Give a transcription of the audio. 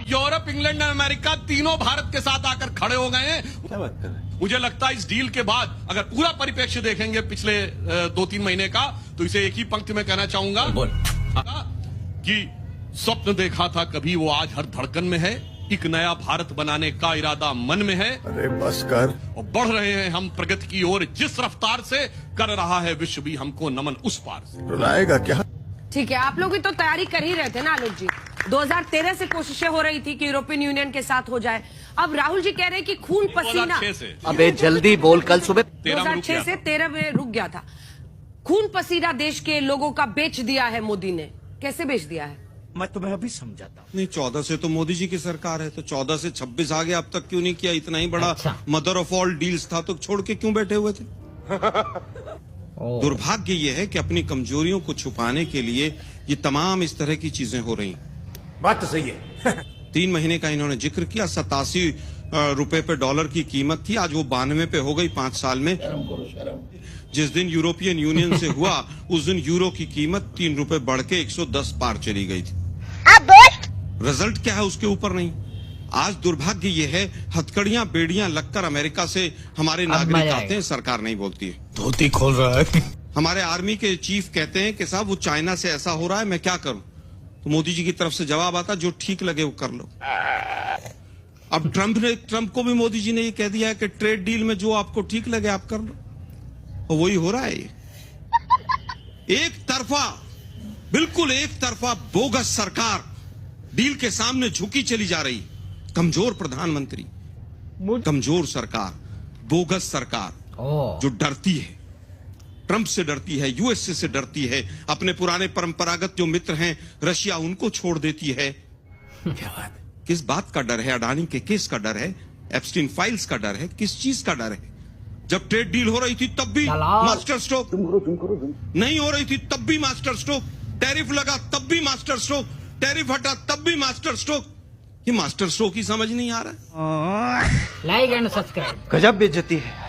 Europe, England और America तीनों भारत के साथ आकर खड़े हो गए हैं। क्या बात कर रहे हैं? मुझे लगता है इस डील के बाद अगर पूरा परिप्रेक्ष्य देखेंगे पिछले 2-3 महीने का, तो इसे एक ही पंक्ति में कहना चाहूंगा कि स्वप्न देखा था कभी वो आज हर धड़कन में है। एक नया भारत बनाने का इरादा मन में है। अरे बस कर। और बढ़ रहे हैं हम प्रगति की ओर, जिस रफ्तार से कर रहा है विश्व भी हमको नमन उस पार से। रुलाएगा क्या? ठीक है, आप लोग भी तो तैयारी कर ही रहे थे ना आलोक जी। 2013 से कोशिशें हो रही थी कि यूरोपियन यूनियन के साथ हो जाए। अब राहुल जी कह रहे हैं कि खून पसीना 2006 से अबे जल्दी बोल, कल सुबह 2006 से 13 में रुक गया था। खून पसीना देश के लोगों का बेच दिया है मोदी ने। कैसे बेच दिया है? मैं तुम्हें अभी समझाता हूँ। नहीं, 14 से तो मोदी जी की सरकार है, तो 14 से 26 आ गया, अब तक क्यों नहीं किया? इतना ही बड़ा मदर ऑफ ऑल डील्स था तो छोड़ के क्यों बैठे हुए थे? दुर्भाग्य ये है कि अपनी कमजोरियों को छुपाने के लिए ये तमाम इस तरह की चीजें हो रही। बात तो सही है। 3 महीने का इन्होंने जिक्र किया, 87 रुपए पे डॉलर की कीमत थी, आज वो 92 पे हो गई 5 साल में। जिस दिन यूरोपियन यूनियन से हुआ उस दिन यूरो की कीमत 3 रुपए बढ़ के 110 पार चली गई थी। रिजल्ट क्या है उसके ऊपर नहीं। आज दुर्भाग्य ये है, हथकड़ियां बेड़ियां लगकर अमेरिका से हमारे नागरिक आते हैं, सरकार नहीं बोलती है। धोती खोल रहा है। हमारे आर्मी के चीफ कहते हैं कि साहब वो चाइना से ऐसा हो रहा है, मैं क्या करूं? तो मोदी जी की तरफ से जवाब आता, जो ठीक लगे वो कर लो। अब ट्रंप को भी मोदी जी ने ये कह दिया है कि ट्रेड डील में जो आपको ठीक लगे आप कर लो, और वही हो रहा है। एक तरफा, बिल्कुल एक तरफा बोगस सरकार डील के सामने झुकी चली जा रही। कमजोर प्रधानमंत्री, कमजोर सरकार, बोगस सरकार जो डरती है, ट्रंप से डरती है, यूएसए से डरती है, अपने पुराने परंपरागत जो मित्र हैं रशिया, उनको छोड़ देती है। क्या बात? किस बात का डर है? अडानी के केस का डर है, एप्स्टीन फाइल्स का डर है, किस चीज का डर है? जब ट्रेड डील हो रही थी तब भी मास्टर स्ट्रोक, नहीं हो रही थी तब भी मास्टर स्ट्रोक, टैरिफ लगा तब भी मास्टर स्ट्रोक, टैरिफ हटा तब भी मास्टर स्ट्रोक। ये मास्टर स्ट्रोक ही समझ नहीं आ रहा। Like and subscribe. गजब बेइज्जती है।